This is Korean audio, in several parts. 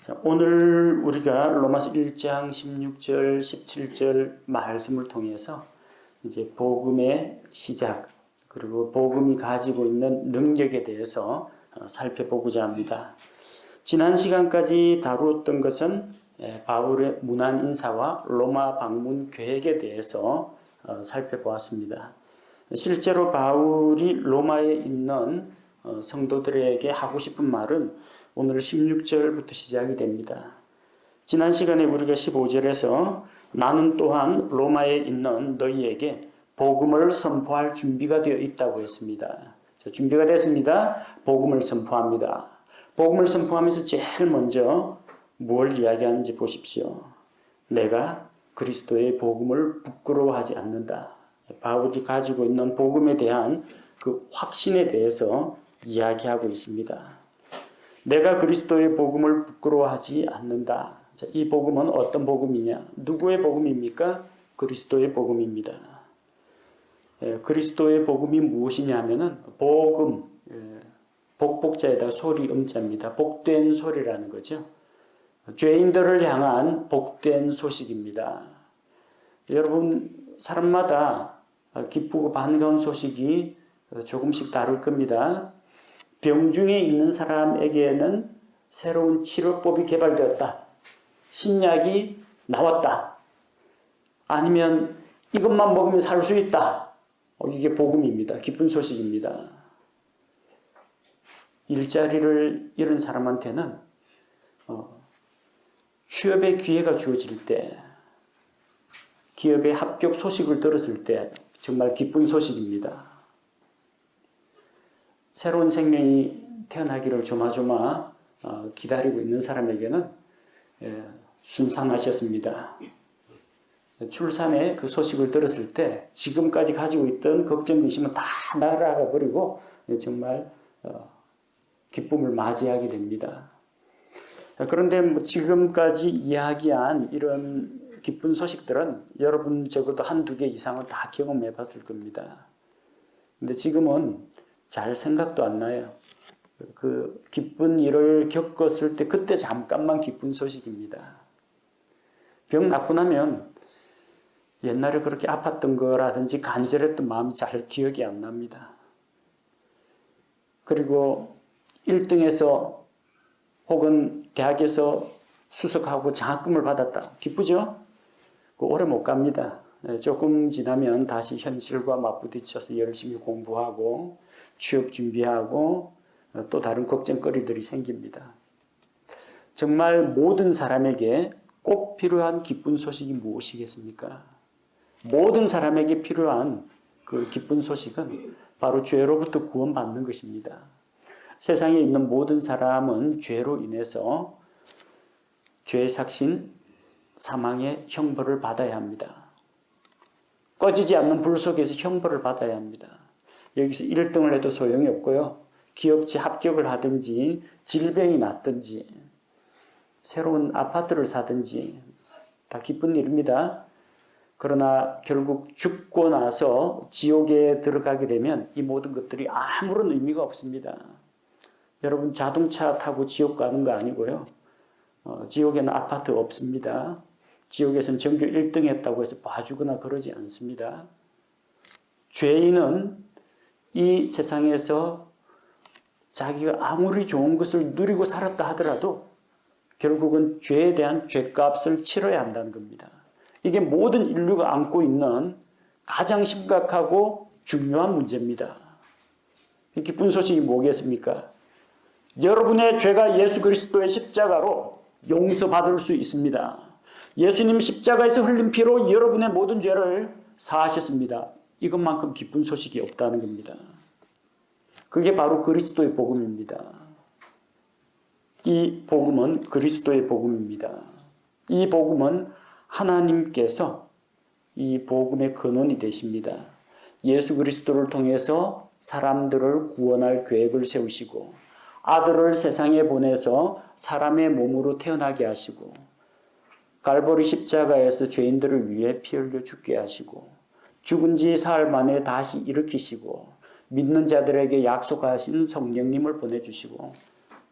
자, 오늘 우리가 로마서 1장 16절, 17절 말씀을 통해서 이제 복음의 시작, 그리고 복음이 가지고 있는 능력에 대해서 살펴보고자 합니다. 지난 시간까지 다루었던 것은 바울의 문안 인사와 로마 방문 계획에 대해서 살펴보았습니다. 실제로 바울이 로마에 있는 성도들에게 하고 싶은 말은 오늘 16절부터 시작이 됩니다. 지난 시간에 우리가 15절에서 나는 또한 로마에 있는 너희에게 복음을 선포할 준비가 되어 있다고 했습니다. 자, 준비가 됐습니다. 복음을 선포합니다. 복음을 선포하면서 제일 먼저 무엇을 이야기하는지 보십시오. 내가 그리스도의 복음을 부끄러워하지 않는다. 바울이 가지고 있는 복음에 대한 그 확신에 대해서 이야기하고 있습니다. 내가 그리스도의 복음을 부끄러워하지 않는다. 자, 이 복음은 어떤 복음이냐? 누구의 복음입니까? 그리스도의 복음입니다. 그리스도의 복음이 무엇이냐 하면은 복음, 복복자에다가 소리 음자입니다. 복된 소리라는 거죠. 죄인들을 향한 복된 소식입니다. 여러분, 사람마다 기쁘고 반가운 소식이 조금씩 다를 겁니다. 병중에 있는 사람에게는 새로운 치료법이 개발되었다. 신약이 나왔다. 아니면 이것만 먹으면 살 수 있다. 이게 복음입니다. 기쁜 소식입니다. 일자리를 잃은 사람한테는 취업의 기회가 주어질 때, 기업의 합격 소식을 들었을 때 정말 기쁜 소식입니다. 새로운 생명이 태어나기를 조마조마 기다리고 있는 사람에게는 순산하셨습니다. 출산의 그 소식을 들었을 때 지금까지 가지고 있던 걱정, 근심은 다 날아가 버리고 정말 기쁨을 맞이하게 됩니다. 그런데 지금까지 이야기한 이런 기쁜 소식들은 여러분 적어도 한두 개 이상은 다 경험해 봤을 겁니다. 근데 지금은 잘 생각도 안 나요. 그 기쁜 일을 겪었을 때 그때 잠깐만 기쁜 소식입니다. 병 낫고 나면 옛날에 그렇게 아팠던 거라든지 간절했던 마음이 잘 기억이 안 납니다. 그리고 1등에서 혹은 대학에서 수석하고 장학금을 받았다. 기쁘죠? 오래 못 갑니다. 조금 지나면 다시 현실과 맞부딪혀서 열심히 공부하고 취업 준비하고 또 다른 걱정거리들이 생깁니다. 정말 모든 사람에게 꼭 필요한 기쁜 소식이 무엇이겠습니까? 모든 사람에게 필요한 그 기쁜 소식은 바로 죄로부터 구원받는 것입니다. 세상에 있는 모든 사람은 죄로 인해서 죄의 삭신, 사망의 형벌을 받아야 합니다. 꺼지지 않는 불 속에서 형벌을 받아야 합니다. 여기서 1등을 해도 소용이 없고요. 기업체 합격을 하든지 질병이 났든지 새로운 아파트를 사든지 다 기쁜 일입니다. 그러나 결국 죽고 나서 지옥에 들어가게 되면 이 모든 것들이 아무런 의미가 없습니다. 여러분 자동차 타고 지옥 가는 거 아니고요. 지옥에는 아파트 없습니다. 지옥에서는 전교 1등 했다고 해서 봐주거나 그러지 않습니다. 죄인은 이 세상에서 자기가 아무리 좋은 것을 누리고 살았다 하더라도 결국은 죄에 대한 죄값을 치러야 한다는 겁니다. 이게 모든 인류가 안고 있는 가장 심각하고 중요한 문제입니다. 기쁜 소식이 뭐겠습니까? 여러분의 죄가 예수 그리스도의 십자가로 용서받을 수 있습니다. 예수님 십자가에서 흘린 피로 여러분의 모든 죄를 사하셨습니다. 이것만큼 기쁜 소식이 없다는 겁니다. 그게 바로 그리스도의 복음입니다. 이 복음은 그리스도의 복음입니다. 이 복음은 하나님께서 이 복음의 근원이 되십니다. 예수 그리스도를 통해서 사람들을 구원할 계획을 세우시고 아들을 세상에 보내서 사람의 몸으로 태어나게 하시고 갈보리 십자가에서 죄인들을 위해 피 흘려 죽게 하시고 죽은 지 사흘 만에 다시 일으키시고 믿는 자들에게 약속하신 성령님을 보내주시고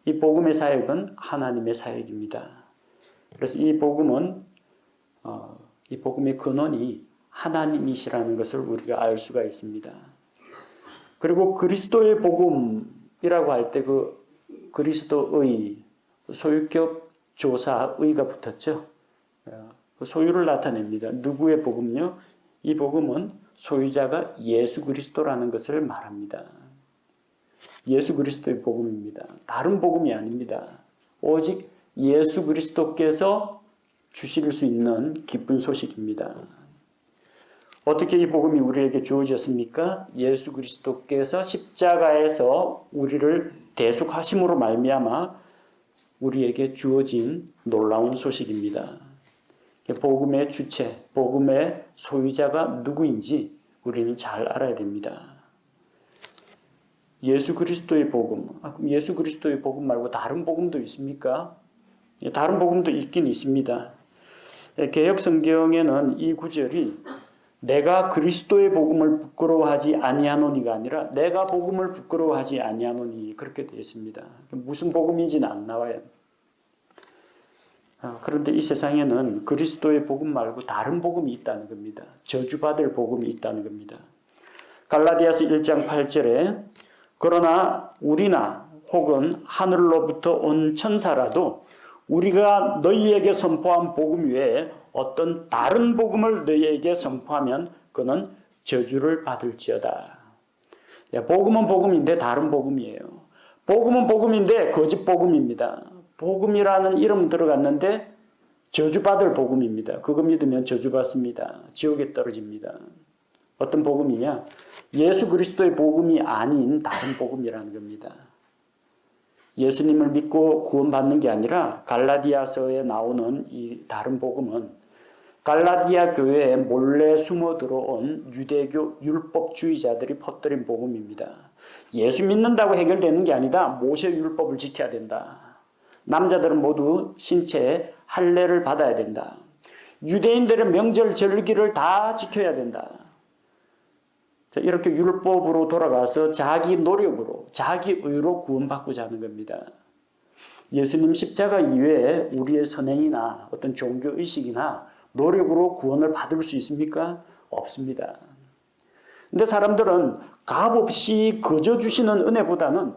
이 복음의 사역은 하나님의 사역입니다. 그래서 이 복음은 이 복음의 근원이 하나님이시라는 것을 우리가 알 수가 있습니다. 그리고 그리스도의 복음이라고 할 때 그 그리스도의 소유격 조사 의가 붙었죠. 그 소유를 나타냅니다. 누구의 복음요? 이 복음은 소유자가 예수 그리스도라는 것을 말합니다. 예수 그리스도의 복음입니다. 다른 복음이 아닙니다. 오직 예수 그리스도께서 주실 수 있는 기쁜 소식입니다. 어떻게 이 복음이 우리에게 주어졌습니까? 예수 그리스도께서 십자가에서 우리를 대속하심으로 말미암아 우리에게 주어진 놀라운 소식입니다. 복음의 주체, 복음의 소유자가 누구인지 우리는 잘 알아야 됩니다. 예수 그리스도의 복음, 그럼 예수 그리스도의 복음 말고 다른 복음도 있습니까? 다른 복음도 있긴 있습니다. 개역 성경에는 이 구절이 내가 그리스도의 복음을 부끄러워하지 아니하노니가 아니라 내가 복음을 부끄러워하지 아니하노니 그렇게 되어 있습니다. 무슨 복음인지는 안 나와요. 그런데 이 세상에는 그리스도의 복음 말고 다른 복음이 있다는 겁니다. 저주받을 복음이 있다는 겁니다. 갈라디아서 1장 8절에 그러나 우리나 혹은 하늘로부터 온 천사라도 우리가 너희에게 선포한 복음 외에 어떤 다른 복음을 너희에게 선포하면 그는 저주를 받을지어다. 복음은 복음인데 다른 복음이에요. 복음은 복음인데 거짓 복음입니다. 복음이라는 이름 들어갔는데 저주받을 복음입니다. 그거 믿으면 저주받습니다. 지옥에 떨어집니다. 어떤 복음이냐? 예수 그리스도의 복음이 아닌 다른 복음이라는 겁니다. 예수님을 믿고 구원받는 게 아니라 갈라디아서에 나오는 이 다른 복음은 갈라디아 교회에 몰래 숨어 들어온 유대교 율법주의자들이 퍼뜨린 복음입니다. 예수 믿는다고 해결되는 게 아니다. 모세 율법을 지켜야 된다. 남자들은 모두 신체에 할례를 받아야 된다. 유대인들의 명절 절기를 다 지켜야 된다. 이렇게 율법으로 돌아가서 자기 노력으로 자기 의로 구원받고자 하는 겁니다. 예수님 십자가 이외에 우리의 선행이나 어떤 종교의식이나 노력으로 구원을 받을 수 있습니까? 없습니다. 근데 사람들은 값없이 거저 주시는 은혜보다는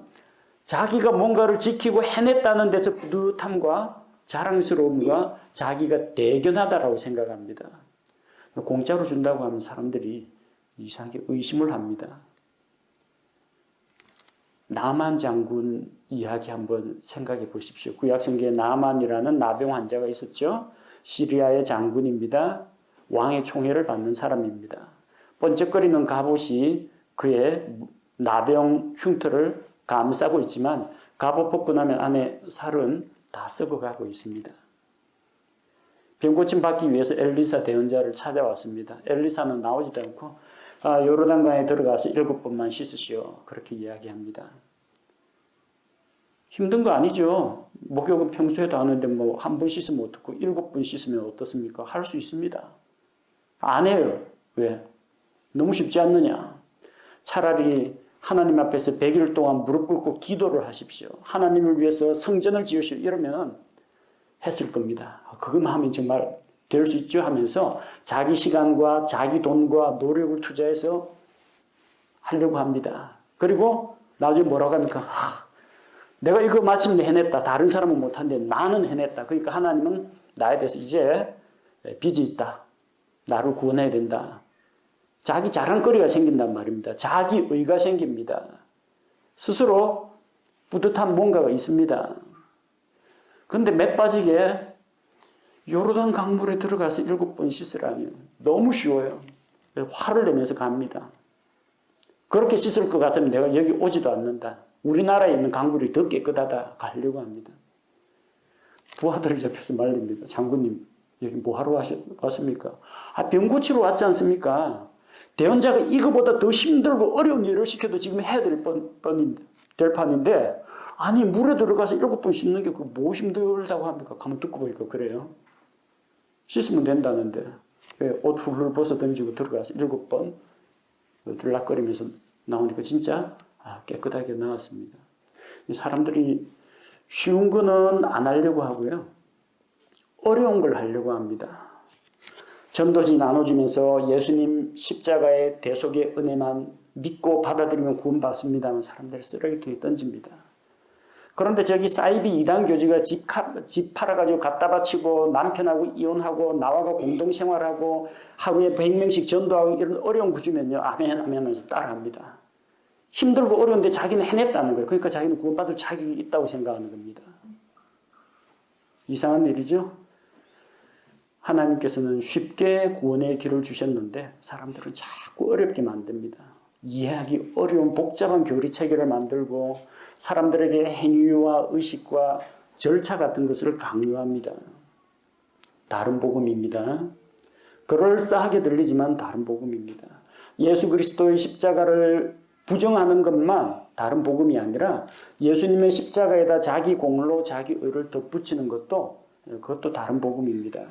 자기가 뭔가를 지키고 해냈다는 데서 뿌듯함과 자랑스러움과 자기가 대견하다라고 생각합니다. 공짜로 준다고 하면 사람들이 이상하게 의심을 합니다. 나만 장군 이야기 한번 생각해 보십시오. 구약성경에 나만이라는 나병 환자가 있었죠. 시리아의 장군입니다. 왕의 총애를 받는 사람입니다. 번쩍거리는 갑옷이 그의 나병 흉터를 감싸고 있지만 갑옷 벗고 나면 안에 살은 다 썩어가고 있습니다. 병고침 받기 위해서 엘리사 대언자를 찾아왔습니다. 엘리사는 나오지도 않고 요르단강에 들어가서 7번만 씻으시오. 그렇게 이야기합니다. 힘든 거 아니죠. 목욕은 평소에도 하는데 뭐 한 번 씻으면 어떻고 7번 씻으면 어떻습니까? 할 수 있습니다. 안 해요. 왜? 너무 쉽지 않느냐. 차라리 하나님 앞에서 100일 동안 무릎 꿇고 기도를 하십시오. 하나님을 위해서 성전을 지으시오. 이러면 했을 겁니다. 그것만 하면 정말 될 수 있죠 하면서 자기 시간과 자기 돈과 노력을 투자해서 하려고 합니다. 그리고 나중에 뭐라고 합니까? 내가 이거 마침내 해냈다. 다른 사람은 못한데 나는 해냈다. 그러니까 하나님은 나에 대해서 이제 빚이 있다. 나를 구원해야 된다. 자기 자랑거리가 생긴단 말입니다. 자기 의가 생깁니다. 스스로 뿌듯한 뭔가가 있습니다. 그런데 매 빠지게 요르단 강물에 들어가서 7번 씻으라면 너무 쉬워요. 화를 내면서 갑니다. 그렇게 씻을 것 같으면 내가 여기 오지도 않는다. 우리나라에 있는 강물이 더 깨끗하다. 가려고 합니다. 부하들 옆에서 말립니다. 장군님 여기 뭐하러 왔습니까? 병 고치러 왔지 않습니까? 대언자가 이거보다 더 힘들고 어려운 일을 시켜도 지금 해야 될 판인데 아니 물에 들어가서 7번 씻는 게 뭐 힘들다고 합니까? 가만 듣고 보니까 그래요. 씻으면 된다는데 옷 훌훌 벗어 던지고 들어가서 7번 들락거리면서 나오니까 진짜 깨끗하게 나왔습니다. 사람들이 쉬운 거는 안 하려고 하고요. 어려운 걸 하려고 합니다. 전도지 나눠주면서 예수님 십자가의 대속의 은혜만 믿고 받아들이면 구원받습니다만 사람들이 쓰레기통에 던집니다. 그런데 저기 사이비 이단 교주가 집 팔아가지고 갖다 바치고 남편하고 이혼하고 나와가 공동생활하고 하루에 100명씩 전도하고 이런 어려운 거 주면요. 아멘 아멘 하면서 따라합니다. 힘들고 어려운데 자기는 해냈다는 거예요. 그러니까 자기는 구원받을 자격이 있다고 생각하는 겁니다. 이상한 일이죠. 하나님께서는 쉽게 구원의 길을 주셨는데 사람들은 자꾸 어렵게 만듭니다. 이해하기 어려운 복잡한 교리체계를 만들고 사람들에게 행위와 의식과 절차 같은 것을 강요합니다. 다른 복음입니다. 그럴싸하게 들리지만 다른 복음입니다. 예수 그리스도의 십자가를 부정하는 것만 다른 복음이 아니라 예수님의 십자가에다 자기 공로, 자기 의를 덧붙이는 그것도 다른 복음입니다.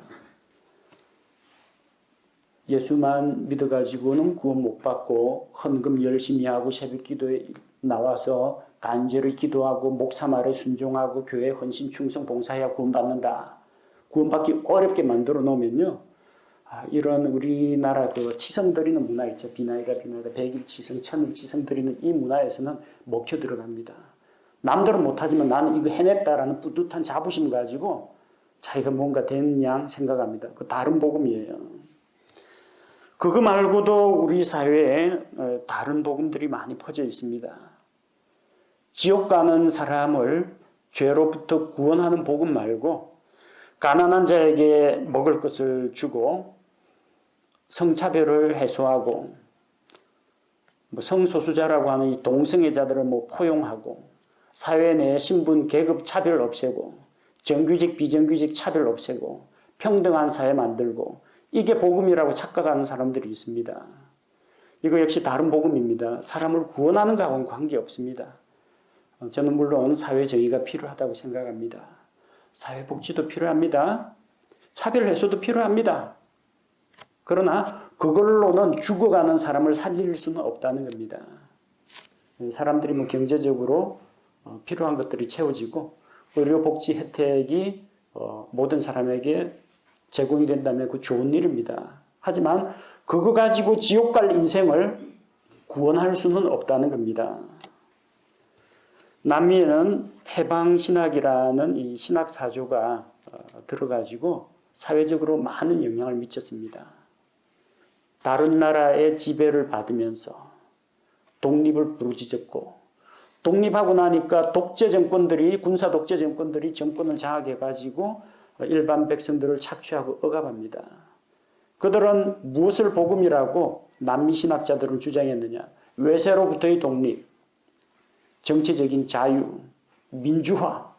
예수만 믿어가지고는 구원 못 받고 헌금 열심히 하고 새벽 기도에 나와서 간절히 기도하고 목사 말에 순종하고 교회 헌신 충성 봉사해야 구원받는다. 구원받기 어렵게 만들어 놓으면요. 이런 우리나라 그 치성 드리는 문화 있죠. 비나이가 백일 치성, 천일 치성 드리는 이 문화에서는 먹혀 들어갑니다. 남들은 못하지만 나는 이거 해냈다라는 뿌듯한 자부심 가지고 자기가 뭔가 된 양 생각합니다. 그 다른 복음이에요. 그거 말고도 우리 사회에 다른 복음들이 많이 퍼져 있습니다. 지옥 가는 사람을 죄로부터 구원하는 복음 말고 가난한 자에게 먹을 것을 주고 성차별을 해소하고 성소수자라고 하는 이 동성애자들을 포용하고 사회 내 신분 계급 차별 없애고 정규직 비정규직 차별 없애고 평등한 사회 만들고 이게 복음이라고 착각하는 사람들이 있습니다. 이거 역시 다른 복음입니다. 사람을 구원하는 것하고는 관계없습니다. 저는 물론 사회 정의가 필요하다고 생각합니다. 사회복지도 필요합니다. 차별 해소도 필요합니다. 그러나 그걸로는 죽어가는 사람을 살릴 수는 없다는 겁니다. 사람들이 경제적으로 필요한 것들이 채워지고 의료복지 혜택이 모든 사람에게 제공이 된다면 그 좋은 일입니다. 하지만 그거 가지고 지옥 갈 인생을 구원할 수는 없다는 겁니다. 남미에는 해방신학이라는 이 신학사조가 들어가지고 사회적으로 많은 영향을 미쳤습니다. 다른 나라의 지배를 받으면서 독립을 부르짖었고 독립하고 나니까 독재 정권들이 군사 독재 정권들이 정권을 장악해가지고 일반 백성들을 착취하고 억압합니다. 그들은 무엇을 복음이라고 남미 신학자들은 주장했느냐? 외세로부터의 독립, 정치적인 자유, 민주화,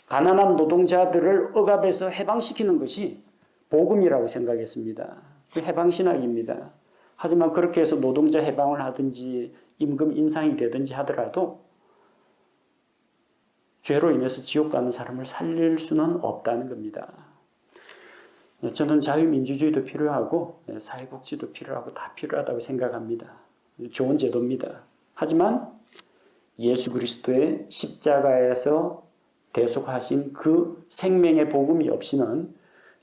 가난한 노동자들을 억압해서 해방시키는 것이 복음이라고 생각했습니다. 그 해방신학입니다. 하지만 그렇게 해서 노동자 해방을 하든지 임금 인상이 되든지 하더라도 죄로 인해서 지옥 가는 사람을 살릴 수는 없다는 겁니다. 저는 자유민주주의도 필요하고 사회복지도 필요하고 다 필요하다고 생각합니다. 좋은 제도입니다. 하지만 예수 그리스도의 십자가에서 대속하신 그 생명의 복음이 없이는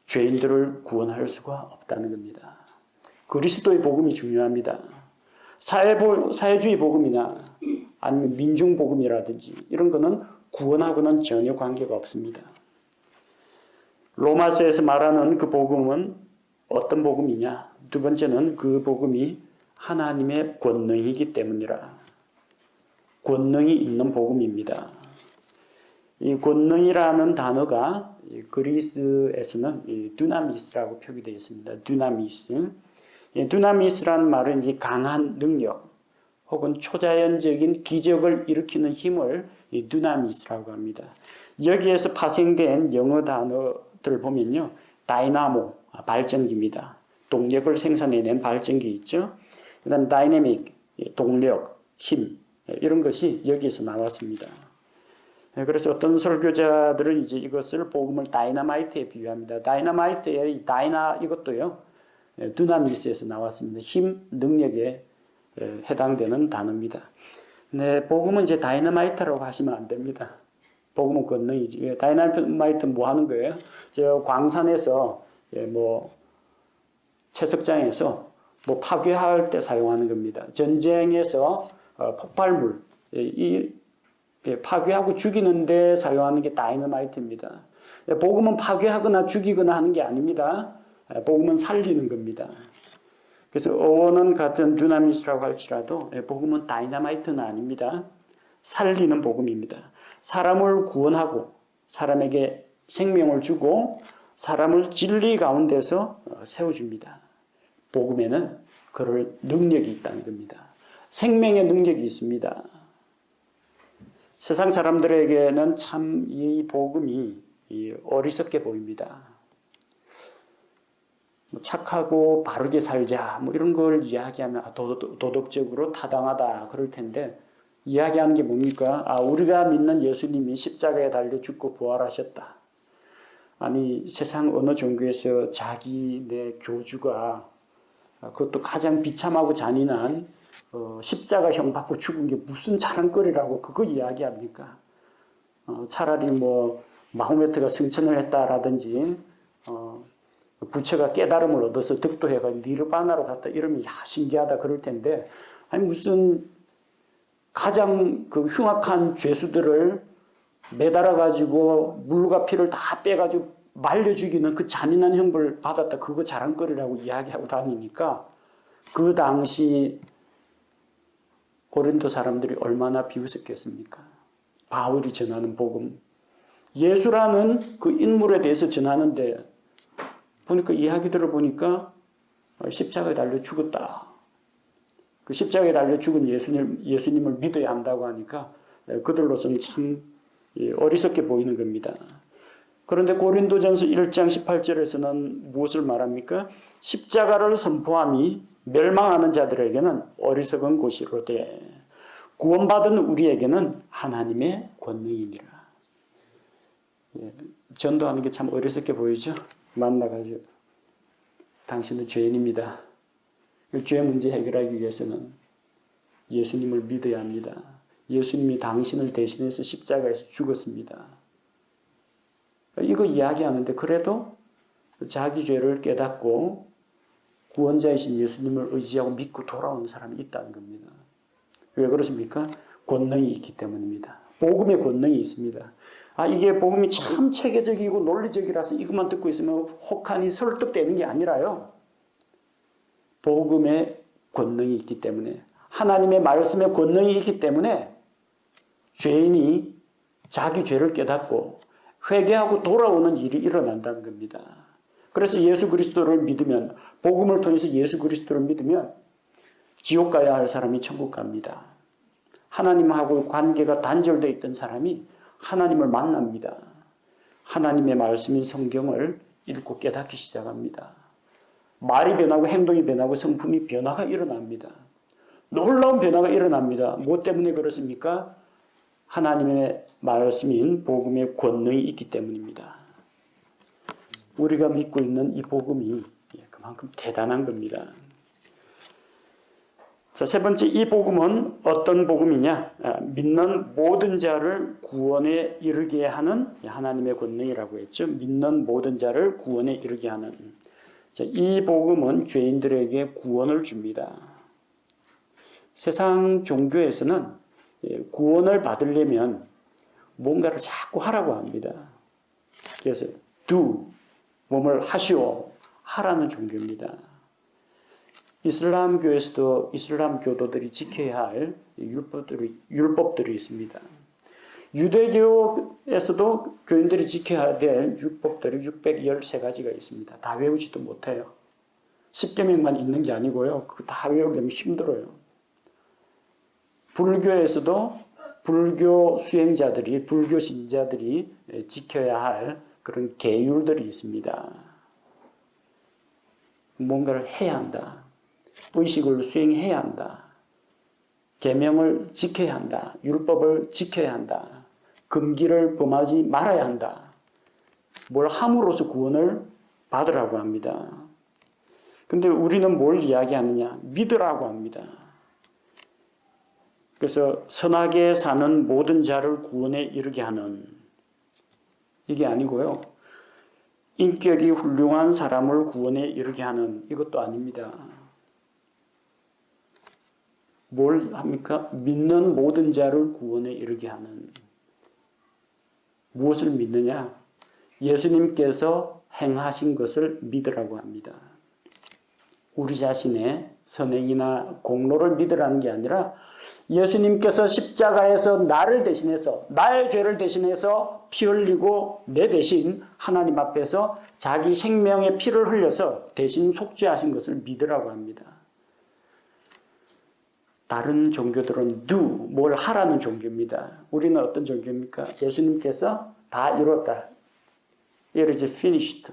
죄인들을 구원할 수가 없다는 겁니다. 그리스도의 복음이 중요합니다. 사회주의 복음이나 아니면 민중복음이라든지 이런 거는 구원하고는 전혀 관계가 없습니다. 로마서에서 말하는 그 복음은 어떤 복음이냐? 두 번째는 그 복음이 하나님의 권능이기 때문이라. 권능이 있는 복음입니다. 이 권능이라는 단어가 그리스에서는 두나미스라고 표기되어 있습니다. 두나미스. 두나미스라는 말은 이제 강한 능력 혹은 초자연적인 기적을 일으키는 힘을 두나미스라고 합니다. 여기에서 파생된 영어 단어들 보면요. 다이나모, 발전기입니다. 동력을 생산해낸 발전기 있죠. 그 다음 다이내믹, 동력, 힘 이런 것이 여기에서 나왔습니다. 그래서 어떤 설교자들은 이제 이것을 복음을 다이너마이트에 비유합니다. 다이너마이트의 이 다이나 이것도요. 두나미스에서 나왔습니다. 힘, 능력에 해당되는 단어입니다. 네, 복음은 이제 다이너마이트라고 하시면 안 됩니다. 복음은 권능이지. 다이나마이트는 뭐 하는 거예요? 저 광산에서 뭐 채석장에서 뭐 파괴할 때 사용하는 겁니다. 전쟁에서 폭발물 이 파괴하고 죽이는 데 사용하는 게 다이너마이트입니다. 복음은 파괴하거나 죽이거나 하는 게 아닙니다. 복음은 살리는 겁니다. 그래서 어원은 같은 두나미스라고 할지라도 복음은 다이너마이트는 아닙니다. 살리는 복음입니다. 사람을 구원하고 사람에게 생명을 주고 사람을 진리 가운데서 세워줍니다. 복음에는 그럴 능력이 있다는 겁니다. 생명의 능력이 있습니다. 세상 사람들에게는 참 이 복음이 어리석게 보입니다. 착하고 바르게 살자 뭐 이런 걸 이야기하면 도덕적으로 타당하다 그럴 텐데 이야기하는 게 뭡니까? 우리가 믿는 예수님이 십자가에 달려 죽고 부활하셨다. 아니 세상 어느 종교에서 자기네 교주가 그것도 가장 비참하고 잔인한 십자가형 받고 죽은 게 무슨 자랑거리라고 그거 이야기합니까? 차라리 뭐 마호메트가 승천을 했다라든지 부처가 깨달음을 얻어서 득도해가지고 니르바나로 갔다 이러면 신기하다 그럴 텐데 아니 무슨 가장 그 흉악한 죄수들을 매달아 가지고 물과 피를 다 빼가지고 말려 죽이는 그 잔인한 형벌을 받았다 그거 자랑거리라고 이야기하고 다니니까 그 당시 고린도 사람들이 얼마나 비웃었겠습니까? 바울이 전하는 복음 예수라는 그 인물에 대해서 전하는데 보니까 이야기들을 보니까 십자가에 달려 죽었다. 그 십자가에 달려 죽은 예수님을 믿어야 한다고 하니까 그들로서는 참 어리석게 보이는 겁니다. 그런데 고린도전서 1장 18절에서는 무엇을 말합니까? 십자가를 선포함이 멸망하는 자들에게는 어리석은 것이로되 구원받은 우리에게는 하나님의 권능이니라. 전도하는 게 참 어리석게 보이죠? 만나가지고 당신은 죄인입니다. 죄 문제 해결하기 위해서는 예수님을 믿어야 합니다. 예수님이 당신을 대신해서 십자가에서 죽었습니다. 이거 이야기하는데 그래도 자기 죄를 깨닫고 구원자이신 예수님을 의지하고 믿고 돌아오는 사람이 있다는 겁니다. 왜 그렇습니까? 권능이 있기 때문입니다. 복음의 권능이 있습니다. 이게 복음이 참 체계적이고 논리적이라서 이것만 듣고 있으면 혹하니 설득되는 게 아니라요. 복음의 권능이 있기 때문에 하나님의 말씀의 권능이 있기 때문에 죄인이 자기 죄를 깨닫고 회개하고 돌아오는 일이 일어난다는 겁니다. 그래서 예수 그리스도를 믿으면 복음을 통해서 예수 그리스도를 믿으면 지옥 가야 할 사람이 천국 갑니다. 하나님하고 관계가 단절되어 있던 사람이 하나님을 만납니다. 하나님의 말씀인 성경을 읽고 깨닫기 시작합니다. 말이 변하고 행동이 변하고 성품이 변화가 일어납니다. 놀라운 변화가 일어납니다. 무엇 때문에 그렇습니까? 하나님의 말씀인 복음의 권능이 있기 때문입니다. 우리가 믿고 있는 이 복음이 그만큼 대단한 겁니다. 자, 세 번째, 이 복음은 어떤 복음이냐? 믿는 모든 자를 구원에 이르게 하는 하나님의 권능이라고 했죠. 믿는 모든 자를 구원에 이르게 하는. 자, 이 복음은 죄인들에게 구원을 줍니다. 세상 종교에서는 구원을 받으려면 뭔가를 자꾸 하라고 합니다. 그래서 do, 몸을 하시오, 하라는 종교입니다. 이슬람교에서도 이슬람 교도들이 지켜야 할 율법들이 있습니다. 유대교에서도 교인들이 지켜야 될 율법들이 613가지가 있습니다. 다 외우지도 못해요. 10계명만 있는 게 아니고요. 그거 다 외우려면 힘들어요. 불교에서도 불교 수행자들이, 불교 신자들이 지켜야 할 그런 계율들이 있습니다. 뭔가를 해야 한다. 의식을 수행해야 한다. 계명을 지켜야 한다. 율법을 지켜야 한다. 금기를 범하지 말아야 한다. 뭘 함으로써 구원을 받으라고 합니다. 근데 우리는 뭘 이야기하느냐? 믿으라고 합니다. 그래서 선하게 사는 모든 자를 구원에 이르게 하는 이게 아니고요. 인격이 훌륭한 사람을 구원에 이르게 하는 이것도 아닙니다. 뭘 합니까? 믿는 모든 자를 구원에 이르게 하는. 무엇을 믿느냐? 예수님께서 행하신 것을 믿으라고 합니다. 우리 자신의 선행이나 공로를 믿으라는 게 아니라 예수님께서 십자가에서 나를 대신해서, 나의 죄를 대신해서 피 흘리고 내 대신 하나님 앞에서 자기 생명의 피를 흘려서 대신 속죄하신 것을 믿으라고 합니다. 다른 종교들은 do, 뭘 하라는 종교입니다. 우리는 어떤 종교입니까? 예수님께서 다 이뤘다. It is finished.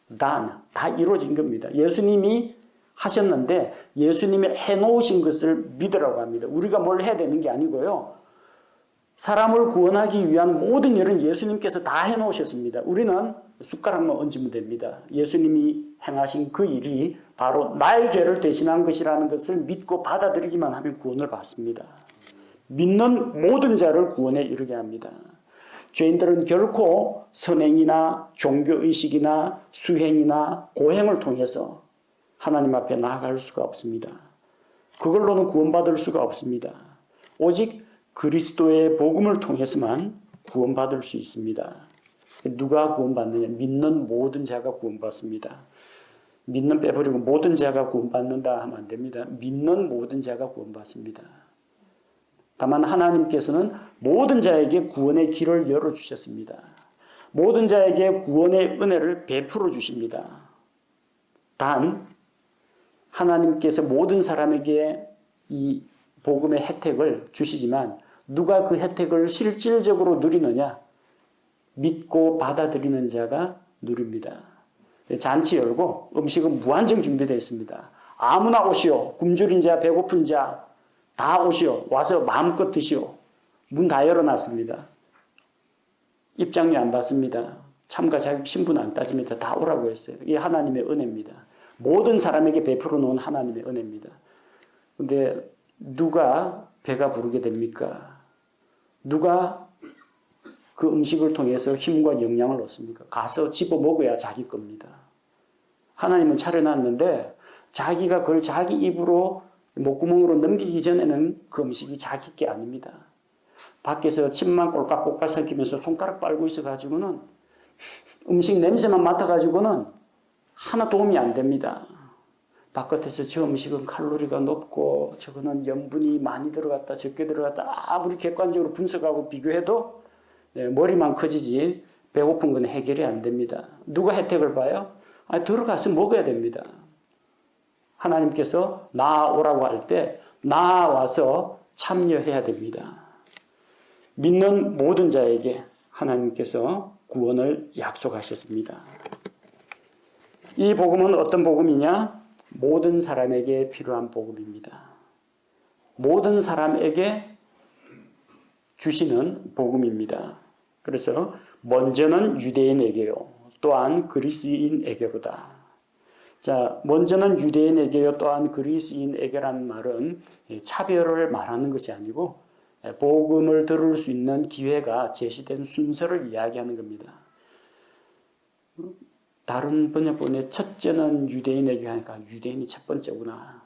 done. 다 이루어진 겁니다. 예수님이 하셨는데 예수님이 해놓으신 것을 믿으라고 합니다. 우리가 뭘 해야 되는 게 아니고요. 사람을 구원하기 위한 모든 일은 예수님께서 다 해놓으셨습니다. 우리는 숟가락만 얹으면 됩니다. 예수님이 행하신 그 일이 바로 나의 죄를 대신한 것이라는 것을 믿고 받아들이기만 하면 구원을 받습니다. 믿는 모든 자를 구원에 이르게 합니다. 죄인들은 결코 선행이나 종교의식이나 수행이나 고행을 통해서 하나님 앞에 나아갈 수가 없습니다. 그걸로는 구원받을 수가 없습니다. 오직 그리스도의 복음을 통해서만 구원받을 수 있습니다. 누가 구원받느냐? 믿는 모든 자가 구원받습니다. 믿는 빼버리고 모든 자가 구원받는다 하면 안 됩니다. 믿는 모든 자가 구원받습니다. 다만 하나님께서는 모든 자에게 구원의 길을 열어주셨습니다. 모든 자에게 구원의 은혜를 베풀어 주십니다. 단 하나님께서 모든 사람에게 이 복음의 혜택을 주시지만 누가 그 혜택을 실질적으로 누리느냐? 믿고 받아들이는 자가 누립니다. 잔치 열고 음식은 무한정 준비되어 있습니다. 아무나 오시오. 굶주린 자, 배고픈 자 다 오시오. 와서 마음껏 드시오. 문 다 열어놨습니다. 입장료 안 받습니다. 참가 자격 신분 안 따집니다. 다 오라고 했어요. 이게 하나님의 은혜입니다. 모든 사람에게 베풀어 놓은 하나님의 은혜입니다. 근데 누가 배가 부르게 됩니까? 누가 그 음식을 통해서 힘과 영양을 얻습니까? 가서 집어 먹어야 자기 겁니다. 하나님은 차려놨는데 자기가 그걸 자기 입으로 목구멍으로 넘기기 전에는 그 음식이 자기 게 아닙니다. 밖에서 침만 꼴깍꼴깍 삼키면서 손가락 빨고 있어가지고는 음식 냄새만 맡아가지고는 하나 도움이 안 됩니다. 바깥에서 저 음식은 칼로리가 높고 저거는 염분이 많이 들어갔다 적게 들어갔다 아무리 객관적으로 분석하고 비교해도 머리만 커지지 배고픈 건 해결이 안 됩니다. 누가 혜택을 봐요? 들어가서 먹어야 됩니다. 하나님께서 나오라고 할 때 나와서 참여해야 됩니다. 믿는 모든 자에게 하나님께서 구원을 약속하셨습니다. 이 복음은 어떤 복음이냐? 모든 사람에게 필요한 복음입니다. 모든 사람에게 주시는 복음입니다. 그래서 먼저는 유대인에게요. 또한 그리스인에게로다. 자, 먼저는 유대인에게요. 또한 그리스인에게라는 말은 차별을 말하는 것이 아니고 복음을 들을 수 있는 기회가 제시된 순서를 이야기하는 겁니다. 다른 번역본에 첫째는 유대인에게 하니까 유대인이 첫 번째구나.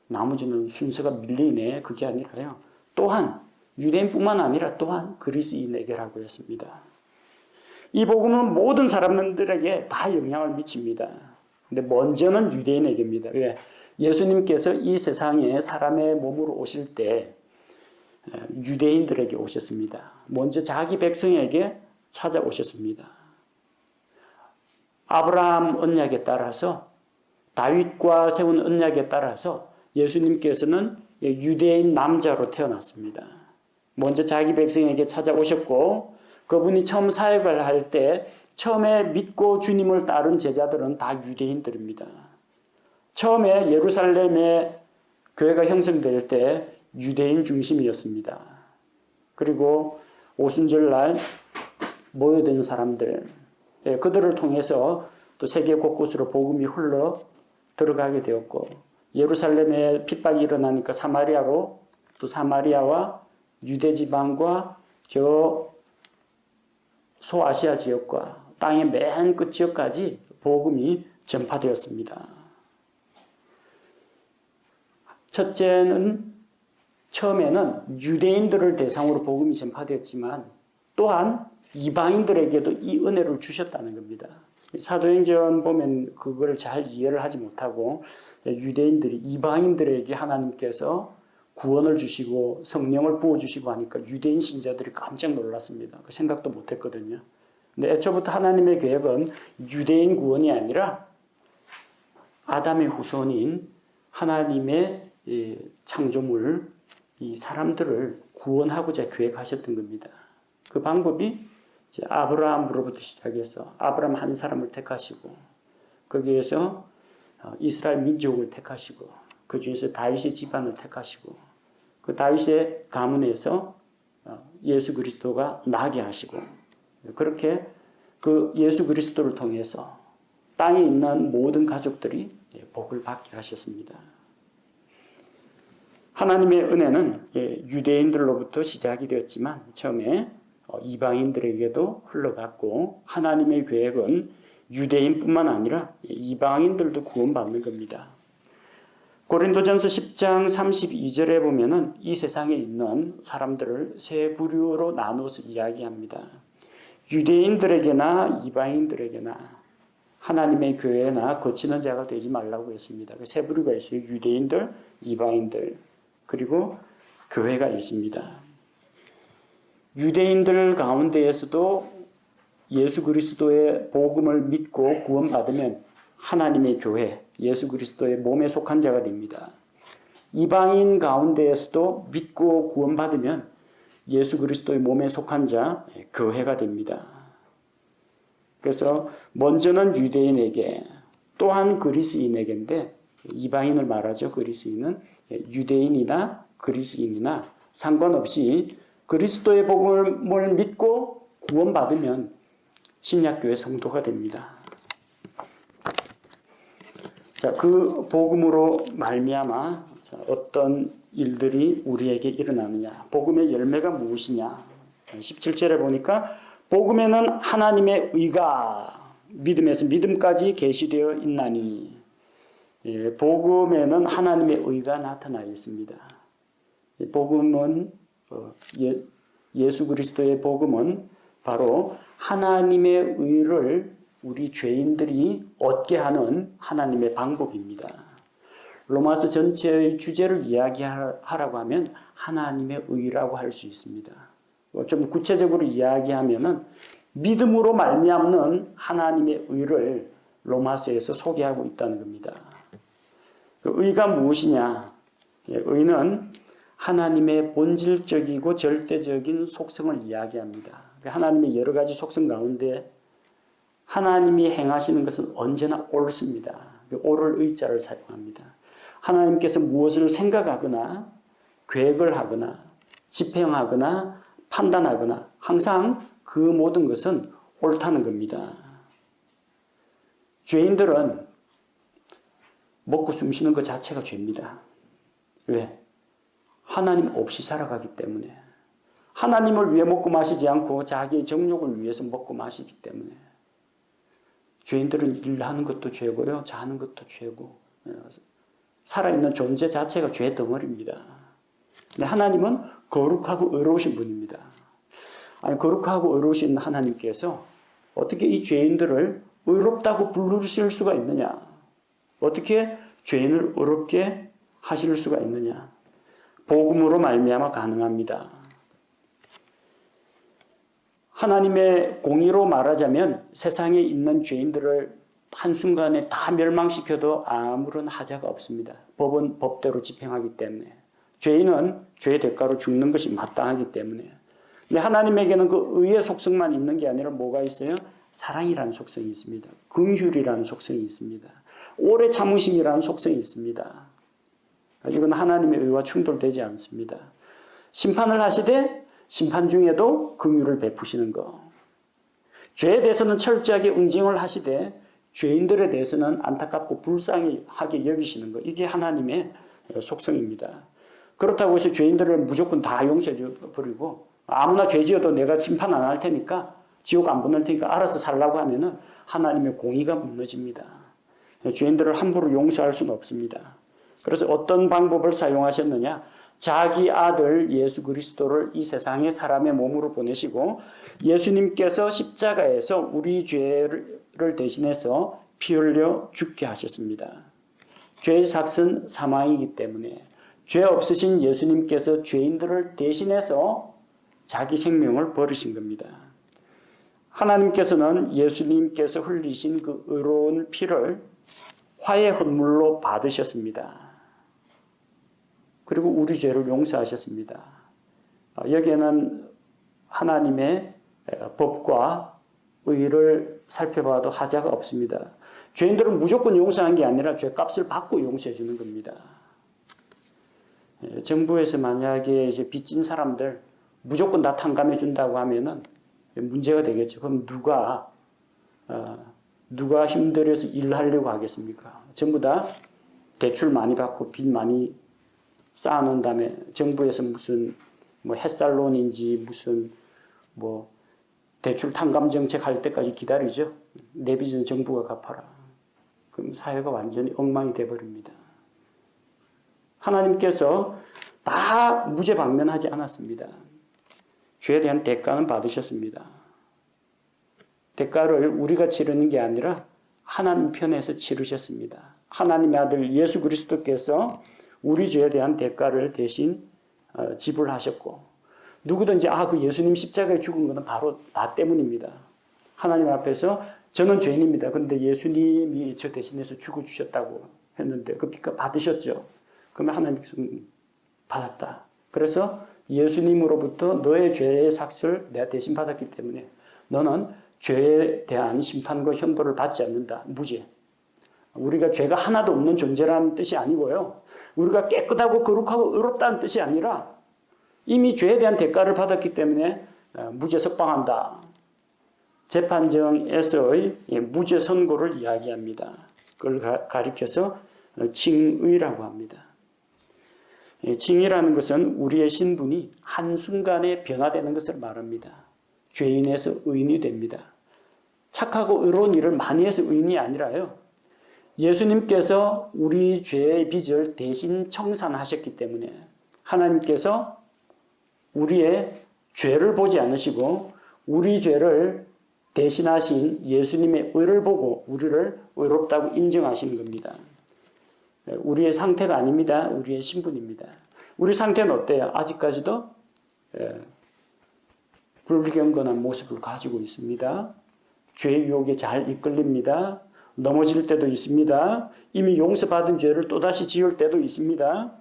나머지는 순서가 밀리네. 그게 아니라요. 또한 유대인뿐만 아니라 또한 그리스인에게라고 했습니다. 이 복음은 모든 사람들에게 다 영향을 미칩니다. 근데 먼저는 유대인에게입니다. 왜? 예수님께서 이 세상에 사람의 몸으로 오실 때 유대인들에게 오셨습니다. 먼저 자기 백성에게 찾아오셨습니다. 아브라함 언약에 따라서 다윗과 세운 언약에 따라서 예수님께서는 유대인 남자로 태어났습니다. 먼저 자기 백성에게 찾아오셨고 그분이 처음 사역을 할 때 처음에 믿고 주님을 따른 제자들은 다 유대인들입니다. 처음에 예루살렘에 교회가 형성될 때 유대인 중심이었습니다. 그리고 오순절날 모여든 사람들, 그들을 통해서 또 세계 곳곳으로 복음이 흘러 들어가게 되었고 예루살렘에 핍박이 일어나니까 사마리아로 또 사마리아와 유대 지방과 저 소아시아 지역과 땅의 맨 끝 지역까지 복음이 전파되었습니다. 첫째는 처음에는 유대인들을 대상으로 복음이 전파되었지만 또한 이방인들에게도 이 은혜를 주셨다는 겁니다. 사도행전 보면 그걸 잘 이해를 하지 못하고 유대인들이 이방인들에게 하나님께서 구원을 주시고 성령을 부어주시고 하니까 유대인 신자들이 깜짝 놀랐습니다. 그 생각도 못했거든요. 근데 애초부터 하나님의 계획은 유대인 구원이 아니라 아담의 후손인 하나님의 창조물, 이 사람들을 구원하고자 계획하셨던 겁니다. 그 방법이 이제 아브라함으로부터 시작해서 아브라함 한 사람을 택하시고 거기에서 이스라엘 민족을 택하시고 그 중에서 다윗의 집안을 택하시고 그 다윗의 가문에서 예수 그리스도가 나게 하시고 그렇게 그 예수 그리스도를 통해서 땅에 있는 모든 가족들이 복을 받게 하셨습니다. 하나님의 은혜는 유대인들로부터 시작이 되었지만 처음에 이방인들에게도 흘러갔고 하나님의 계획은 유대인뿐만 아니라 이방인들도 구원받는 겁니다. 고린도전서 10장 32절에 보면은 이 세상에 있는 사람들을 세 부류로 나누어서 이야기합니다. 유대인들에게나 이방인들에게나 하나님의 교회나 거치는 자가 되지 말라고 했습니다. 세 부류가 있어요. 유대인들, 이방인들, 그리고 교회가 있습니다. 유대인들 가운데에서도 예수 그리스도의 복음을 믿고 구원받으면 하나님의 교회, 예수 그리스도의 몸에 속한 자가 됩니다. 이방인 가운데에서도 믿고 구원받으면 예수 그리스도의 몸에 속한 자, 교회가 됩니다. 그래서 먼저는 유대인에게 또한 그리스인에게인데 이방인을 말하죠. 그리스인은 유대인이나 그리스인이나 상관없이 그리스도의 복음을 믿고 구원받으면 신약교회 성도가 됩니다. 자, 그 복음으로 말미암아 어떤 일들이 우리에게 일어나느냐? 복음의 열매가 무엇이냐? 17절에 보니까 복음에는 하나님의 의가 믿음에서 믿음까지 계시되어 있나니 복음에는 하나님의 의가 나타나 있습니다. 복음은 예수 그리스도의 복음은 바로 하나님의 의를 우리 죄인들이 얻게 하는 하나님의 방법입니다. 로마서 전체의 주제를 이야기하라고 하면 하나님의 의라고 할 수 있습니다. 좀 구체적으로 이야기하면은 믿음으로 말미암는 하나님의 의를 로마서에서 소개하고 있다는 겁니다. 그 의가 무엇이냐? 의는 하나님의 본질적이고 절대적인 속성을 이야기합니다. 하나님의 여러 가지 속성 가운데 하나님이 행하시는 것은 언제나 옳습니다. 옳을 의자를 사용합니다. 하나님께서 무엇을 생각하거나 계획을 하거나 집행하거나 판단하거나 항상 그 모든 것은 옳다는 겁니다. 죄인들은 먹고 숨쉬는 것 자체가 죄입니다. 왜? 하나님 없이 살아가기 때문에. 하나님을 위해 먹고 마시지 않고 자기의 정욕을 위해서 먹고 마시기 때문에. 죄인들은 일하는 것도 죄고요. 자는 것도 죄고 살아있는 존재 자체가 죄 덩어리입니다. 근데 하나님은 거룩하고 의로우신 분입니다. 아니, 거룩하고 의로우신 하나님께서 어떻게 이 죄인들을 의롭다고 부르실 수가 있느냐? 어떻게 죄인을 의롭게 하실 수가 있느냐? 복음으로 말미암아 가능합니다. 하나님의 공의로 말하자면 세상에 있는 죄인들을 한순간에 다 멸망시켜도 아무런 하자가 없습니다. 법은 법대로 집행하기 때문에. 죄인은 죄의 대가로 죽는 것이 마땅하기 때문에. 근데 하나님에게는 그 의의 속성만 있는 게 아니라 뭐가 있어요? 사랑이라는 속성이 있습니다. 긍휼이라는 속성이 있습니다. 오래 참으심이라는 속성이 있습니다. 이건 하나님의 의와 충돌되지 않습니다. 심판을 하시되 심판 중에도 긍휼을 베푸시는 것. 죄에 대해서는 철저하게 응징을 하시되 죄인들에 대해서는 안타깝고 불쌍하게 여기시는 것. 이게 하나님의 속성입니다. 그렇다고 해서 죄인들을 무조건 다 용서해 버리고 아무나 죄 지어도 내가 심판 안 할 테니까 지옥 안 보낼 테니까 알아서 살라고 하면은 하나님의 공의가 무너집니다. 죄인들을 함부로 용서할 수는 없습니다. 그래서 어떤 방법을 사용하셨느냐? 자기 아들 예수 그리스도를 이 세상의 사람의 몸으로 보내시고 예수님께서 십자가에서 우리 죄를 대신해서 피 흘려 죽게 하셨습니다. 죄의 삭은 사망이기 때문에 죄 없으신 예수님께서 죄인들을 대신해서 자기 생명을 버리신 겁니다. 하나님께서는 예수님께서 흘리신 그 의로운 피를 화의 헌물로 받으셨습니다. 그리고 우리 죄를 용서하셨습니다. 여기에는 하나님의 법과 의를 살펴봐도 하자가 없습니다. 죄인들은 무조건 용서한 게 아니라 죄값을 받고 용서해 주는 겁니다. 정부에서 만약에 이제 빚진 사람들 무조건 다 탕감해 준다고 하면은 문제가 되겠죠. 그럼 누가 힘들어서 일하려고 하겠습니까? 전부 다 대출 많이 받고 빚 많이 쌓아놓은 다음에 정부에서 무슨 뭐 햇살론인지 무슨 뭐 대출 탕감 정책 할 때까지 기다리죠. 내 빚은 정부가 갚아라. 그럼 사회가 완전히 엉망이 돼버립니다. 하나님께서 다 무죄 방면하지 않았습니다. 죄에 대한 대가는 받으셨습니다. 대가를 우리가 치르는 게 아니라 하나님 편에서 치르셨습니다. 하나님의 아들 예수 그리스도께서 우리 죄에 대한 대가를 대신 지불하셨고 누구든지 그 예수님 십자가에 죽은 것은 바로 나 때문입니다. 하나님 앞에서 저는 죄인입니다. 그런데 예수님이 저 대신해서 죽어주셨다고 했는데 그 빚값 받으셨죠. 그러면 하나님께서 받았다. 그래서 예수님으로부터 너의 죄의 삭을 내가 대신 받았기 때문에 너는 죄에 대한 심판과 형벌을 받지 않는다. 무죄. 우리가 죄가 하나도 없는 존재라는 뜻이 아니고요. 우리가 깨끗하고 거룩하고 의롭다는 뜻이 아니라 이미 죄에 대한 대가를 받았기 때문에 무죄 석방한다. 재판정에서의 무죄 선고를 이야기합니다. 그걸 가리켜서 칭의라고 합니다. 칭의라는 것은 우리의 신분이 한순간에 변화되는 것을 말합니다. 죄인에서 의인이 됩니다. 착하고 의로운 일을 많이 해서 의인이 아니라요. 예수님께서 우리 죄의 빚을 대신 청산하셨기 때문에 하나님께서 우리의 죄를 보지 않으시고 우리 죄를 대신하신 예수님의 의를 보고 우리를 의롭다고 인정하시는 겁니다. 우리의 상태가 아닙니다. 우리의 신분입니다. 우리 상태는 어때요? 아직까지도 불경건한 모습을 가지고 있습니다. 죄의 유혹에 잘 이끌립니다. 넘어질 때도 있습니다. 이미 용서받은 죄를 또다시 지을 때도 있습니다.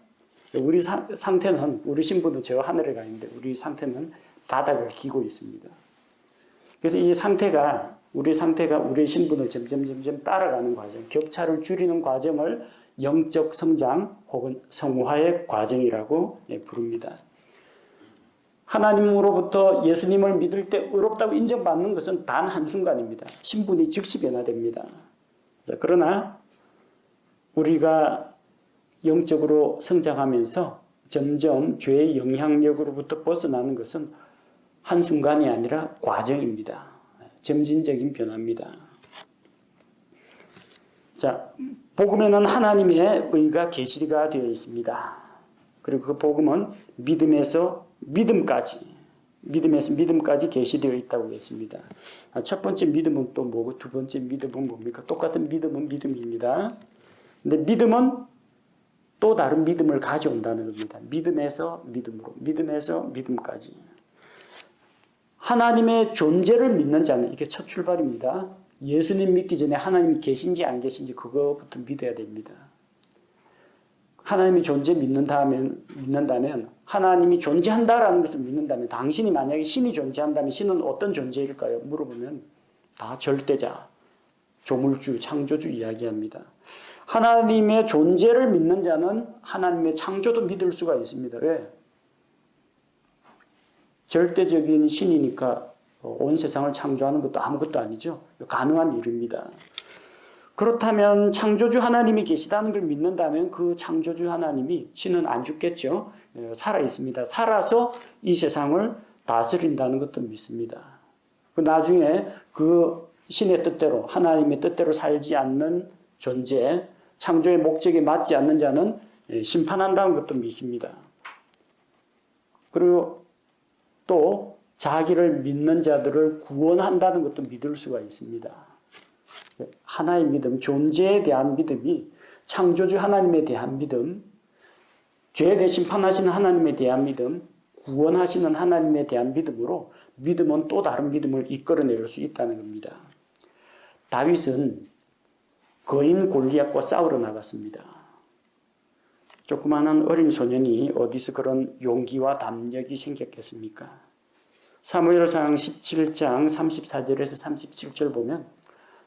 우리 상태는, 우리 신분은 저 하늘에 가 있는데 우리 상태는 바닥을 기고 있습니다. 그래서 이 상태가, 우리의 신분을 점점 따라가는 과정, 격차를 줄이는 과정을 영적 성장 혹은 성화의 과정이라고 부릅니다. 하나님으로부터 예수님을 믿을 때 의롭다고 인정받는 것은 단 한순간입니다. 신분이 즉시 변화됩니다. 그러나 우리가 영적으로 성장하면서 점점 죄의 영향력으로부터 벗어나는 것은 한순간이 아니라 과정입니다. 점진적인 변화입니다. 자, 복음에는 하나님의 의가 계시가 되어 있습니다. 그리고 그 복음은 믿음에서 믿음까지 계시되어 있다고 했습니다. 첫 번째 믿음은 또 뭐고 두 번째 믿음은 뭡니까? 똑같은 믿음은 믿음입니다. 근데 믿음은 또 다른 믿음을 가져온다는 겁니다. 믿음에서 믿음으로, 믿음에서 믿음까지. 하나님의 존재를 믿는 자는 이게 첫 출발입니다. 예수님 믿기 전에 하나님이 계신지 안 계신지 그거부터 믿어야 됩니다. 하나님의 존재 믿는다면 하나님이 존재한다라는 것을 믿는다면 당신이 만약에 신이 존재한다면 신은 어떤 존재일까요? 물어보면 다 절대자, 조물주, 창조주 이야기합니다. 하나님의 존재를 믿는 자는 하나님의 창조도 믿을 수가 있습니다. 왜? 절대적인 신이니까 온 세상을 창조하는 것도 아무것도 아니죠. 가능한 일입니다. 그렇다면 창조주 하나님이 계시다는 걸 믿는다면 그 창조주 하나님이 신은 안 죽겠죠. 살아 있습니다. 살아서 이 세상을 다스린다는 것도 믿습니다. 그 나중에 그 신의 뜻대로 하나님의 뜻대로 살지 않는 존재, 창조의 목적에 맞지 않는 자는 심판한다는 것도 믿습니다. 그리고 또 자기를 믿는 자들을 구원한다는 것도 믿을 수가 있습니다. 하나의 믿음, 존재에 대한 믿음이 창조주 하나님에 대한 믿음, 죄에 대해 심판하시는 하나님에 대한 믿음, 구원하시는 하나님에 대한 믿음으로 믿음은 또 다른 믿음을 이끌어낼 수 있다는 겁니다. 다윗은 거인 골리앗과 싸우러 나갔습니다. 조그마한 어린 소년이 어디서 그런 용기와 담력이 생겼겠습니까? 사무엘상 17장 34절에서 37절 보면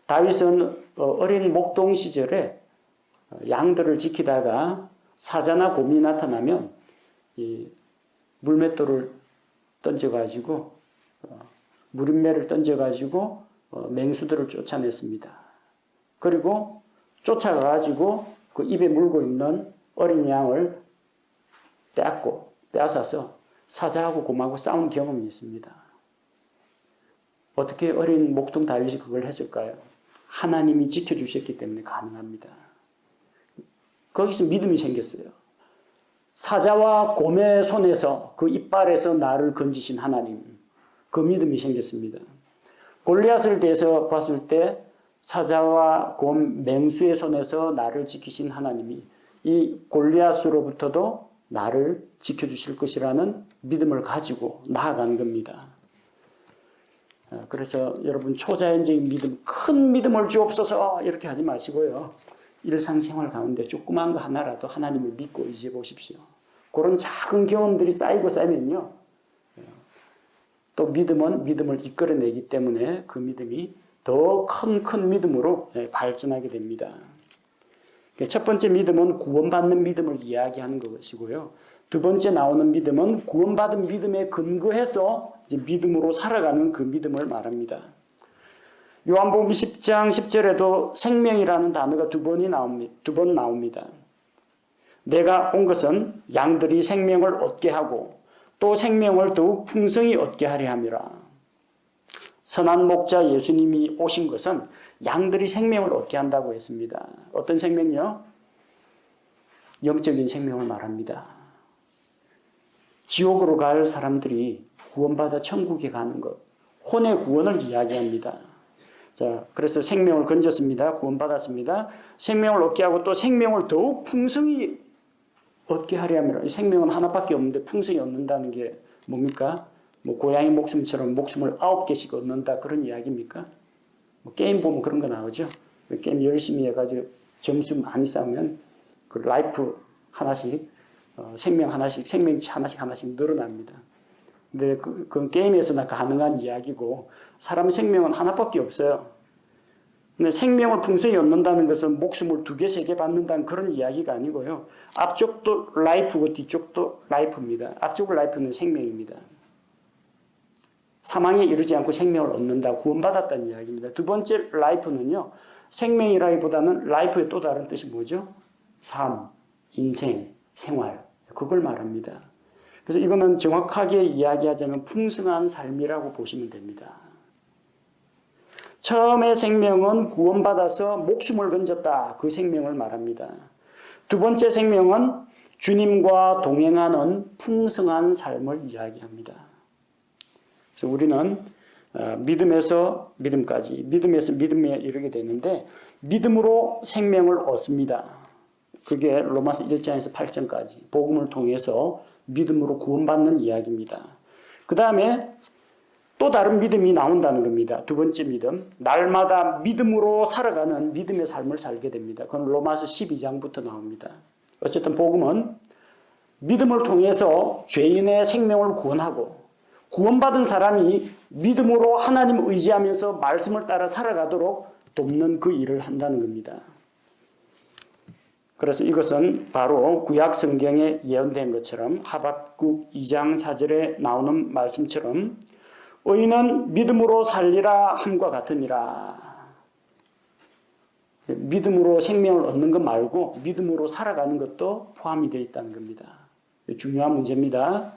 다윗은 어린 목동 시절에 양들을 지키다가 사자나 곰이 나타나면 이 물맷돌을 던져가지고 무림매를 던져가지고 맹수들을 쫓아냈습니다. 그리고 쫓아가가지고 그 입에 물고 있는 어린 양을 빼앗아서 사자하고 곰하고 싸운 경험이 있습니다. 어떻게 어린 목동 다윗이 그걸 했을까요? 하나님이 지켜주셨기 때문에 가능합니다. 거기서 믿음이 생겼어요. 사자와 곰의 손에서 그 이빨에서 나를 건지신 하나님, 그 믿음이 생겼습니다. 골리앗을 대해서 봤을 때 사자와 곰, 맹수의 손에서 나를 지키신 하나님이 이 골리앗으로부터도 나를 지켜주실 것이라는 믿음을 가지고 나아가는 겁니다. 그래서 여러분 초자연적인 믿음, 큰 믿음을 주옵소서 이렇게 하지 마시고요. 일상생활 가운데 조그만 거 하나라도 하나님을 믿고 의지해 보십시오. 그런 작은 경험들이 쌓이고 쌓이면요. 또 믿음은 믿음을 이끌어내기 때문에 그 믿음이 더 큰 믿음으로 발전하게 됩니다. 첫 번째 믿음은 구원받는 믿음을 이야기하는 것이고요. 두 번째 나오는 믿음은 구원받은 믿음에 근거해서 이제 믿음으로 살아가는 그 믿음을 말합니다. 요한복음 10장 10절에도 생명이라는 단어가 두 번 나옵니다. 내가 온 것은 양들이 생명을 얻게 하고 또 생명을 더욱 풍성히 얻게 하려 함이라. 선한 목자 예수님이 오신 것은 양들이 생명을 얻게 한다고 했습니다. 어떤 생명이요? 영적인 생명을 말합니다. 지옥으로 갈 사람들이 구원받아 천국에 가는 것, 혼의 구원을 이야기합니다. 자, 그래서 생명을 건졌습니다. 구원받았습니다. 생명을 얻게 하고 또 생명을 더욱 풍성히 얻게 하려면 생명은 하나밖에 없는데 풍성히 얻는다는 게 뭡니까? 뭐 고양이 목숨처럼 목숨을 9개씩 얻는다 그런 이야기입니까? 뭐 게임 보면 그런 거 나오죠. 게임 열심히 해가지고 점수 많이 쌓으면 그 라이프 하나씩 생명 하나씩 생명치 하나씩 늘어납니다. 근데 그건 게임에서나 가능한 이야기고 사람 생명은 하나밖에 없어요. 근데 생명을 풍성히 얻는다는 것은 목숨을 2개, 3개 받는다는 그런 이야기가 아니고요. 앞쪽도 라이프고 뒤쪽도 라이프입니다. 앞쪽 라이프는 생명입니다. 사망에 이르지 않고 생명을 얻는다, 구원받았다는 이야기입니다. 두 번째 라이프는요, 생명이라기보다는 라이프의 또 다른 뜻이 뭐죠? 삶, 인생, 생활, 그걸 말합니다. 그래서 이거는 정확하게 이야기하자면 풍성한 삶이라고 보시면 됩니다. 처음에 생명은 구원받아서 목숨을 건졌다, 그 생명을 말합니다. 두 번째 생명은 주님과 동행하는 풍성한 삶을 이야기합니다. 그래서 우리는 믿음에서 믿음까지, 믿음에서 믿음에 이르게 되는데 믿음으로 생명을 얻습니다. 그게 로마서 1장에서 8장까지 복음을 통해서 믿음으로 구원받는 이야기입니다. 그 다음에 또 다른 믿음이 나온다는 겁니다. 두 번째 믿음, 날마다 믿음으로 살아가는 믿음의 삶을 살게 됩니다. 그건 로마서 12장부터 나옵니다. 어쨌든 복음은 믿음을 통해서 죄인의 생명을 구원하고 구원받은 사람이 믿음으로 하나님을 의지하면서 말씀을 따라 살아가도록 돕는 그 일을 한다는 겁니다. 그래서 이것은 바로 구약 성경에 예언된 것처럼 하박국 2장 4절에 나오는 말씀처럼 의인은 믿음으로 살리라 함과 같으니라. 믿음으로 생명을 얻는 것 말고 믿음으로 살아가는 것도 포함이 되어 있다는 겁니다. 중요한 문제입니다.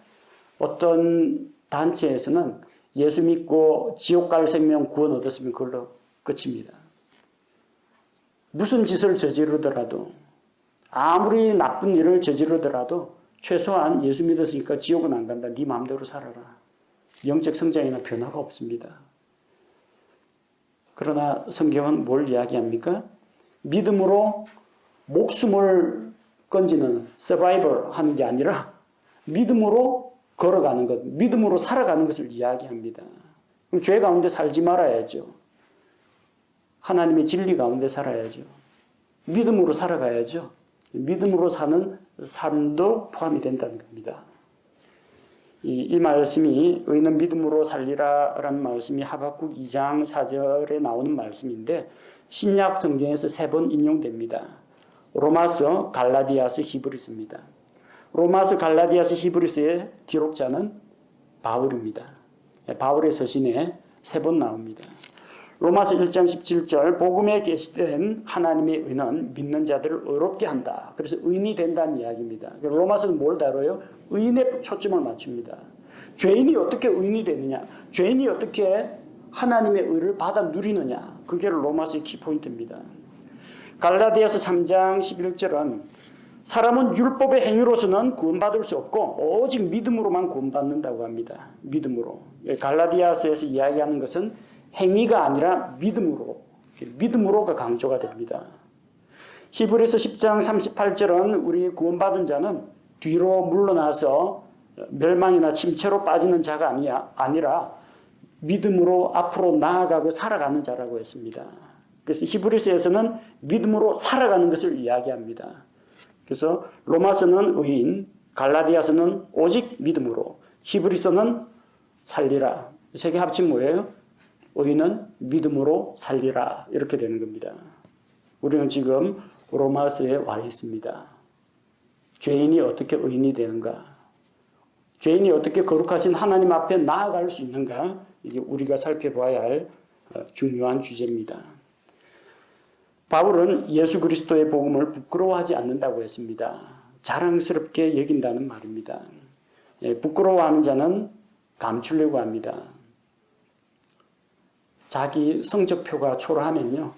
어떤 단체에서는 예수 믿고 지옥 갈 생명 구원 얻었으면 그걸로 끝입니다. 무슨 짓을 저지르더라도 아무리 나쁜 일을 저지르더라도 최소한 예수 믿었으니까 지옥은 안 간다. 네 마음대로 살아라. 영적 성장이나 변화가 없습니다. 그러나 성경은 뭘 이야기합니까? 믿음으로 목숨을 건지는 서바이벌 하는 게 아니라 믿음으로 걸어가는 것, 믿음으로 살아가는 것을 이야기합니다. 그럼 죄 가운데 살지 말아야죠. 하나님의 진리 가운데 살아야죠. 믿음으로 살아가야죠. 믿음으로 사는 삶도 포함이 된다는 겁니다. 이 말씀이 의인은 믿음으로 살리라 라는 말씀이 하박국 2장 4절에 나오는 말씀인데 신약 성경에서 3번 인용됩니다. 로마서, 갈라디아서, 히브리서입니다. 로마서, 갈라디아서, 히브리서의 기록자는 바울입니다. 바울의 서신에 3번 나옵니다. 로마서 1장 17절 복음에 계시된 하나님의 의는 믿는 자들을 의롭게 한다. 그래서 의인이 된다는 이야기입니다. 로마서는 뭘 다뤄요? 의인에 초점을 맞춥니다. 죄인이 어떻게 의인이 되느냐? 죄인이 어떻게 하나님의 의를 받아 누리느냐? 그게 로마서의 키포인트입니다. 갈라디아서 3장 11절은 사람은 율법의 행위로서는 구원받을 수 없고 오직 믿음으로만 구원받는다고 합니다. 믿음으로. 갈라디아서에서 이야기하는 것은 행위가 아니라 믿음으로가 강조가 됩니다. 히브리서 10장 38절은 우리 구원받은 자는 뒤로 물러나서 멸망이나 침체로 빠지는 자가 아니라 믿음으로 앞으로 나아가고 살아가는 자라고 했습니다. 그래서 히브리서에서는 믿음으로 살아가는 것을 이야기합니다. 그래서 로마서는 의인, 갈라디아서는 오직 믿음으로, 히브리서는 살리라. 세 개 합친 뭐예요? 의인은 믿음으로 살리라. 이렇게 되는 겁니다. 우리는 지금 로마서에 와 있습니다. 죄인이 어떻게 의인이 되는가? 죄인이 어떻게 거룩하신 하나님 앞에 나아갈 수 있는가? 이게 우리가 살펴봐야 할 중요한 주제입니다. 바울은 예수 그리스도의 복음을 부끄러워하지 않는다고 했습니다. 자랑스럽게 여긴다는 말입니다. 부끄러워하는 자는 감추려고 합니다. 자기 성적표가 초라하면요,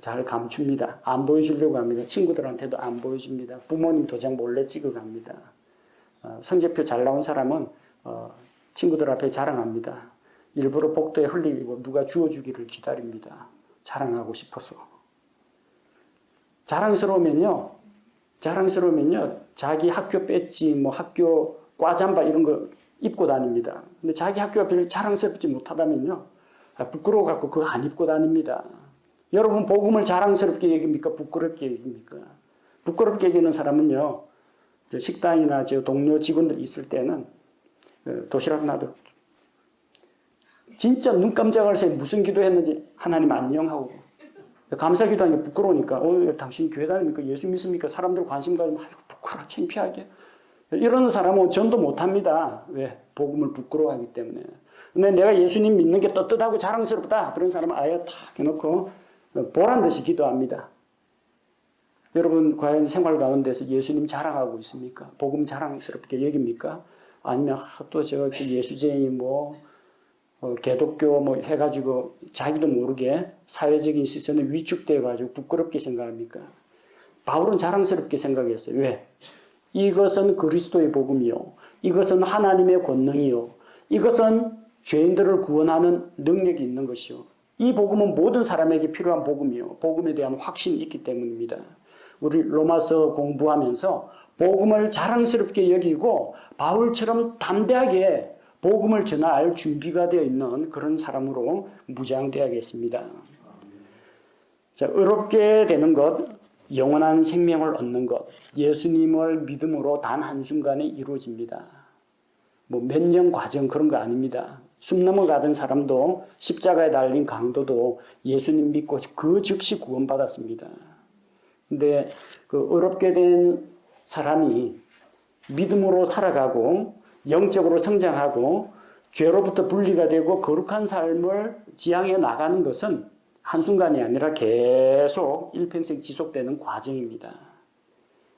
잘 감춥니다. 안 보여주려고 합니다. 친구들한테도 안 보여줍니다. 부모님 도장 몰래 찍어갑니다. 성적표 잘 나온 사람은 친구들 앞에 자랑합니다. 일부러 복도에 흘리고 누가 주워주기를 기다립니다. 자랑하고 싶어서. 자랑스러우면요, 자기 학교 배지, 학교 과잠바 이런 거 입고 다닙니다. 근데 자기 학교가 별로 자랑스럽지 못하다면요, 부끄러워갖고 그거 안 입고 다닙니다. 여러분 복음을 자랑스럽게 여깁니까? 부끄럽게 여깁니까? 부끄럽게 여기는 사람은요, 식당이나 동료 직원들 있을 때는 도시락 놔도 진짜 눈 깜짝할 새에 무슨 기도했는지 하나님 안녕하고 감사 기도하니까 부끄러우니까 당신 교회 다닙니까? 예수 믿습니까? 사람들 관심 가지면 부끄러워 창피하게 이러는 사람은 전도 못합니다. 왜? 복음을 부끄러워하기 때문에. 근데 내가 예수님 믿는 게 떳떳하고 자랑스럽다. 그런 사람은 아예 탁 해놓고 보란듯이 기도합니다. 여러분 과연 생활 가운데서 예수님 자랑하고 있습니까? 복음 자랑스럽게 여깁니까? 아니면 또 제가 예수쟁이 개독교 해가지고 자기도 모르게 사회적인 시선에 위축되어가지고 부끄럽게 생각합니까? 바울은 자랑스럽게 생각했어요. 왜? 이것은 그리스도의 복음이요. 이것은 하나님의 권능이요. 이것은 죄인들을 구원하는 능력이 있는 것이요. 이 복음은 모든 사람에게 필요한 복음이요. 복음에 대한 확신이 있기 때문입니다. 우리 로마서 공부하면서 복음을 자랑스럽게 여기고 바울처럼 담대하게 복음을 전할 준비가 되어 있는 그런 사람으로 무장되어야겠습니다. 자, 의롭게 되는 것, 영원한 생명을 얻는 것, 예수님을 믿음으로 단 한순간에 이루어집니다. 몇 년 과정 그런 거 아닙니다. 숨 넘어가던 사람도 십자가에 달린 강도도 예수님 믿고 그 즉시 구원받았습니다. 근데 그 의롭게 된 사람이 믿음으로 살아가고 영적으로 성장하고 죄로부터 분리가 되고 거룩한 삶을 지향해 나가는 것은 한순간이 아니라 계속 일평생 지속되는 과정입니다.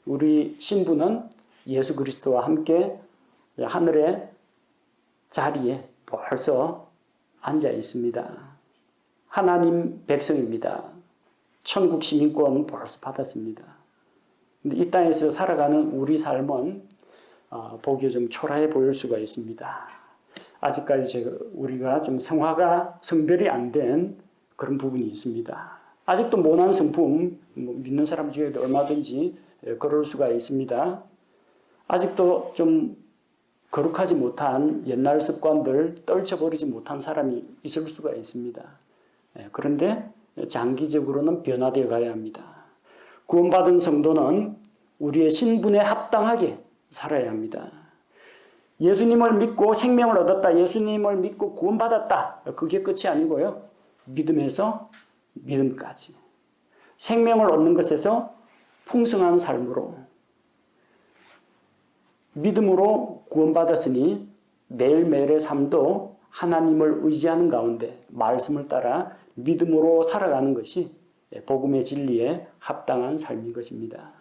우리 신부는 예수 그리스도와 함께 하늘의 자리에 벌써 앉아 있습니다. 하나님 백성입니다. 천국 시민권 벌써 받았습니다. 근데 이 땅에서 살아가는 우리 삶은 보기에 좀 초라해 보일 수가 있습니다. 아직까지 우리가 좀 성별이 안 된 그런 부분이 있습니다. 아직도 모난 성품, 믿는 사람 중에도 얼마든지 그럴 수가 있습니다. 아직도 좀 거룩하지 못한 옛날 습관들 떨쳐버리지 못한 사람이 있을 수가 있습니다. 그런데 장기적으로는 변화되어 가야 합니다. 구원받은 성도는 우리의 신분에 합당하게 살아야 합니다. 예수님을 믿고 생명을 얻었다. 예수님을 믿고 구원받았다. 그게 끝이 아니고요. 믿음에서 믿음까지. 생명을 얻는 것에서 풍성한 삶으로. 믿음으로 구원받았으니 매일매일의 삶도 하나님을 의지하는 가운데 말씀을 따라 믿음으로 살아가는 것이 복음의 진리에 합당한 삶인 것입니다.